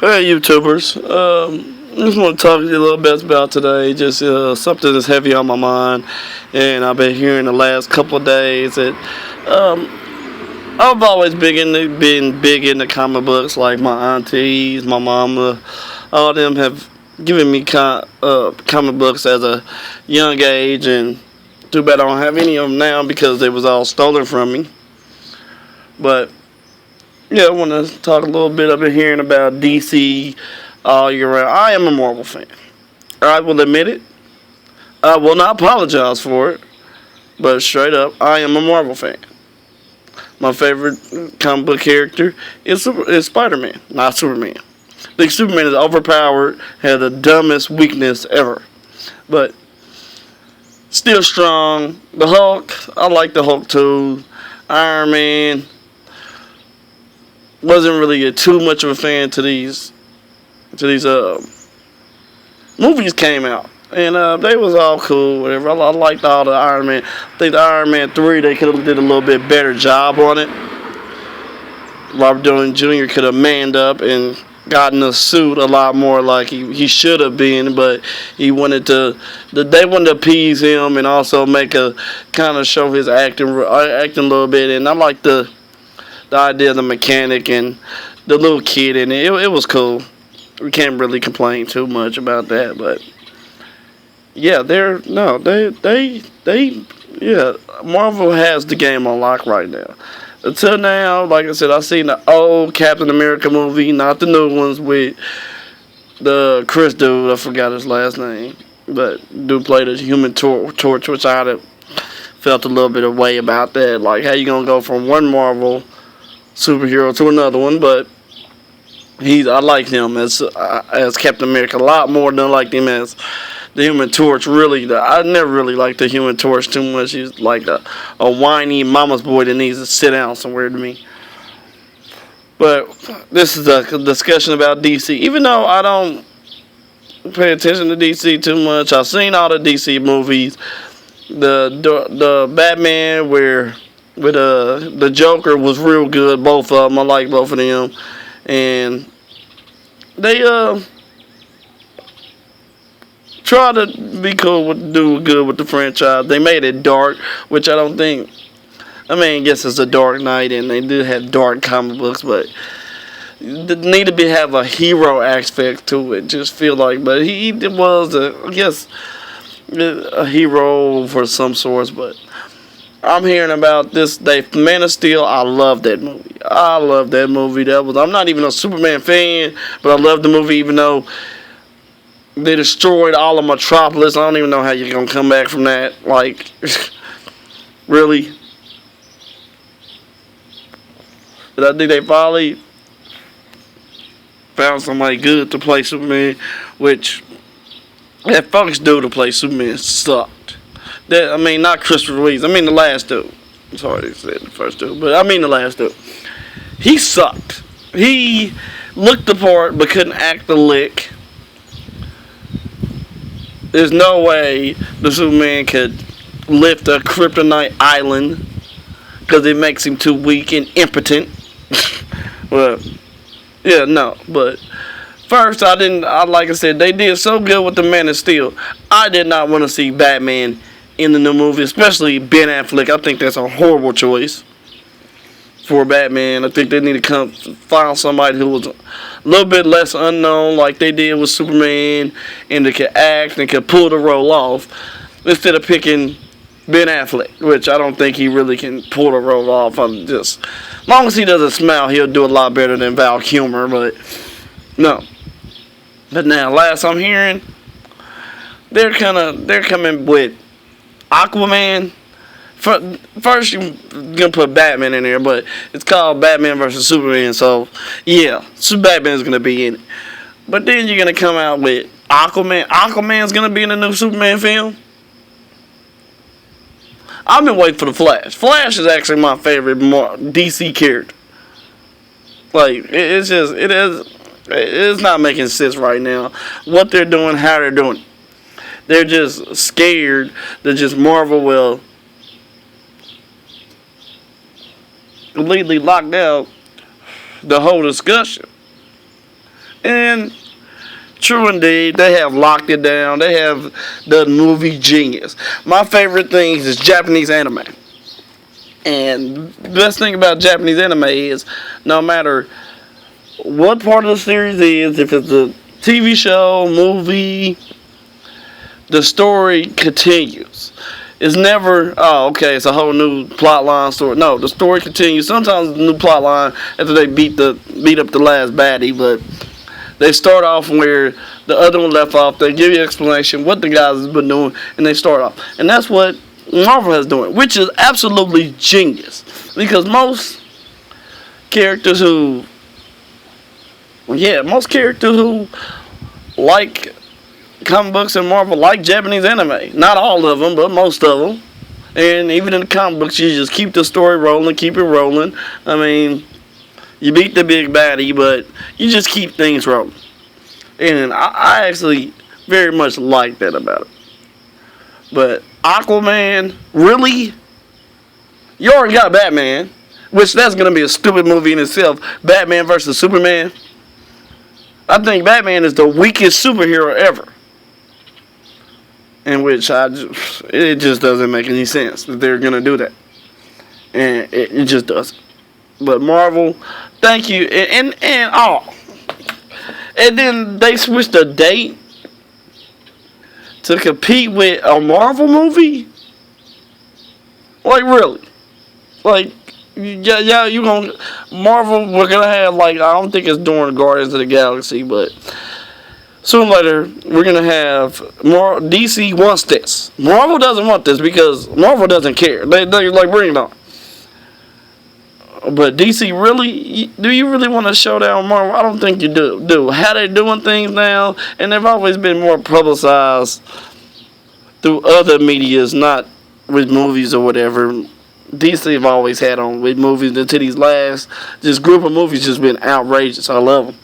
Hey, YouTubers. I just want to talk to you a little bit about today. Just something that's heavy on my mind, and I've been hearing the last couple of days that um, I've always been big into comic books. Like my aunties, my mama, all of them have given me comic books as a young age, and too bad I don't have any of them now because they was all stolen from me. But yeah, I want to talk a little bit. I've been hearing about DC all year round. I am a Marvel fan. I will admit it. I will not apologize for it. But straight up, I am a Marvel fan. My favorite comic book character is Spider-Man, not Superman. I think Superman is overpowered, has the dumbest weakness ever. But still strong. The Hulk, I like the Hulk too. Iron Man, wasn't really too much of a fan to these movies came out, and they was all cool, whatever. I liked all the Iron Man. I think the Iron Man 3 they could have did a little bit better job on it. Robert Downey Jr. could have manned up and gotten a suit a lot more like he should have been, but he wanted to. They wanted to appease him and also make a kind of show his acting a little bit. And I like the idea of the mechanic and the little kid in it. It was cool. We can't really complain too much about that, but yeah, yeah. Marvel has the game on lock right now. Until now, like I said, I seen the old Captain America movie, not the new ones with the Chris dude. I forgot his last name, but dude played a Human Torch, which I felt a little bit of way about that. Like, how you gonna go from one Marvel superhero to another one? But I liked him as Captain America a lot more than I liked him as the Human Torch. Really, I never really liked the Human Torch too much. He's like a whiny mama's boy that needs to sit down somewhere to me. But this is a discussion about DC. Even though I don't pay attention to DC too much, I've seen all the DC movies. The Batman where with the Joker was real good. Both of them, I like both of them, and they try to be cool with do good with the franchise. They made it dark, which I don't think. I mean, I guess it's a Dark Knight, and they do have dark comic books, but they need to have a hero aspect to it. Just feel like, but he was I guess a hero for some sorts, but. I'm hearing about this day. Man of Steel, I love that movie. I love that movie. I'm not even a Superman fan, but I love the movie even though they destroyed all of Metropolis. I don't even know how you're going to come back from that. Like, really? But I think they finally found somebody good to play Superman, which that first dude to play Superman sucked. I mean, not Christopher Reeves. I mean the last dude. I'm sorry to say the first dude, but I mean the last dude. He sucked. He looked the part, but couldn't act the lick. There's no way the Superman could lift a kryptonite island because it makes him too weak and impotent. Well, yeah, no, but first like I said, they did so good with the Man of Steel. I did not want to see Batman in the new movie, especially Ben Affleck. I think that's a horrible choice for Batman. I think they need to find somebody who was a little bit less unknown, like they did with Superman, and that could act and could pull the role off, instead of picking Ben Affleck, which I don't think he really can pull the role off. As long as he doesn't smile, he'll do a lot better than Val Kilmer. But no. But now, last I'm hearing, they're coming with Aquaman. First, you're gonna put Batman in there, but it's called Batman versus Superman, so yeah, Batman's gonna be in it. But then you're gonna come out with Aquaman. Aquaman's gonna be in the new Superman film. I've been waiting for the Flash. Flash is actually my favorite DC character. Like, it's not making sense right now. What they're doing, how they're doing it. They're just scared that just Marvel will completely lock down the whole discussion. And true indeed, they have locked it down. They have the movie genius. My favorite things is Japanese anime. And the best thing about Japanese anime is no matter what part of the series is, if it's a TV show, movie, the story continues. It's never, oh, okay, it's a whole new plot line story. No, the story continues. Sometimes it's a new plot line after they beat up the last baddie, but they start off where the other one left off. They give you an explanation what the guys have been doing, and they start off. And that's what Marvel has doing, which is absolutely genius. Because most characters who like comic books and Marvel like Japanese anime. Not all of them, but most of them. And even in the comic books, you just keep the story rolling, keep it rolling. I mean, you beat the big baddie, but you just keep things rolling. And I actually very much like that about it. But Aquaman, really? You already got Batman, which that's going to be a stupid movie in itself. Batman versus Superman. I think Batman is the weakest superhero ever. In which it just doesn't make any sense that they're going to do that. And it just doesn't. But Marvel, thank you. And then they switched the date to compete with a Marvel movie? Like, really? Like, yeah, you gonna... Marvel, we're gonna have, like, I don't think it's during Guardians of the Galaxy, but sooner or later, we're gonna have more... DC wants this. Marvel doesn't want this because Marvel doesn't care. They're like, bring it on. But DC, really? Do you really want to show down Marvel? I don't think you do. How they doing things now, and they've always been more publicized through other medias, not with movies or whatever. DC have always had on with movies until these last this group of movies just been outrageous. I love them.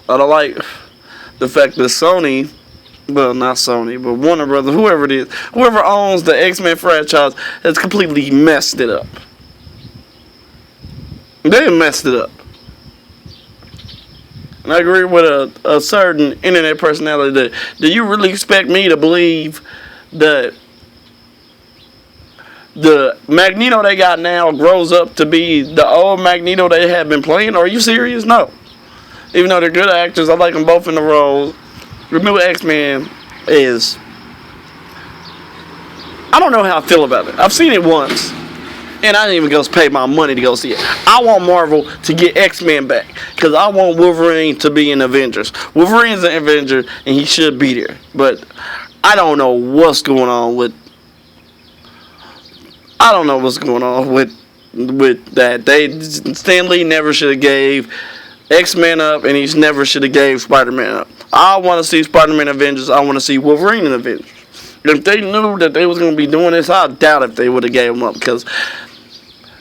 I don't like the fact that Sony, well, not Sony, but Warner Brothers, whoever it is, whoever owns the X-Men franchise has completely messed it up. They messed it up. And I agree with a certain internet personality that, do you really expect me to believe that the Magneto they got now grows up to be the old Magneto they have been playing? Are you serious? No. Even though they're good actors, I like them both in the roles. Remember, X-Men is... I don't know how I feel about it. I've seen it once, and I didn't even go pay my money to go see it. I want Marvel to get X-Men back, because I want Wolverine to be in Avengers. Wolverine's an Avenger, and he should be there. But I don't know what's going on with... I don't know what's going on with that. Stan Lee never should have gave X-Men up, and he never should have gave Spider-Man up. I want to see Spider-Man Avengers. I want to see Wolverine in Avengers. If they knew that they was going to be doing this, I doubt if they would have gave him up, because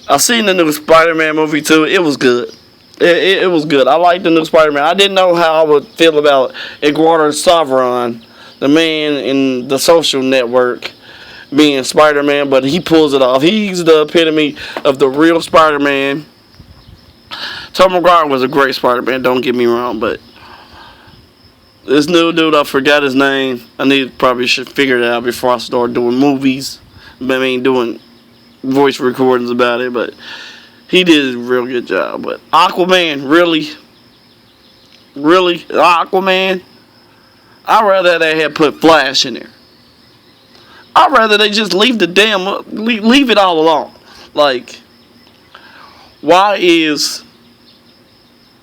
I seen the new Spider-Man movie too. It was good. It was good. I liked the new Spider-Man. I didn't know how I would feel about Eduardo Saveron, the man in The Social Network, being Spider-Man, but he pulls it off. He's the epitome of the real Spider-Man. Tom McGuire was a great Spider-Man, don't get me wrong, but this new dude, I forgot his name. Probably should figure it out before I start doing movies. Doing voice recordings about it, but he did a real good job. But Aquaman, really? Really? Aquaman? I'd rather they had put Flash in there. I'd rather they just leave it all alone. Like, why is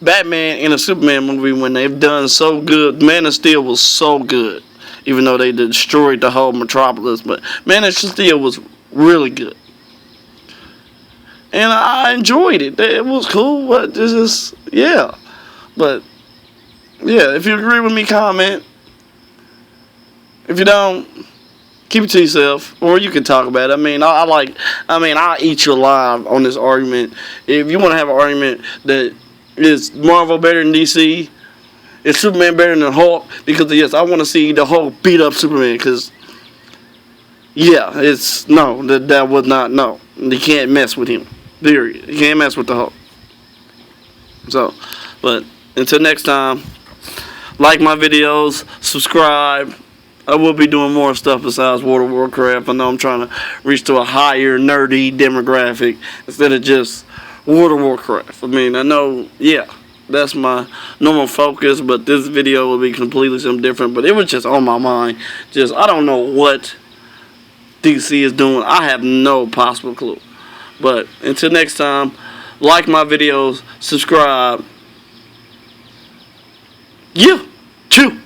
Batman in a Superman movie when they've done so good? Man of Steel was so good, even though they destroyed the whole metropolis. But Man of Steel was really good, and I enjoyed it. It was cool, but this is yeah. But yeah, if you agree with me, comment. If you don't, keep it to yourself, or you can talk about it. I'll eat you alive on this argument. If you want to have an argument that is Marvel better than DC, is Superman better than Hulk? Because yes, I want to see the Hulk beat up Superman. Because yeah, that was not no. You can't mess with him. Period. You can't mess with the Hulk. So, but until next time, like my videos, subscribe. I will be doing more stuff besides World of Warcraft. I know I'm trying to reach to a higher nerdy demographic instead of just World of Warcraft. I mean, I know, yeah, that's my normal focus, but this video will be completely something different. But it was just on my mind. Just, I don't know what DC is doing. I have no possible clue. But until next time, like my videos, subscribe. Yeah, chew.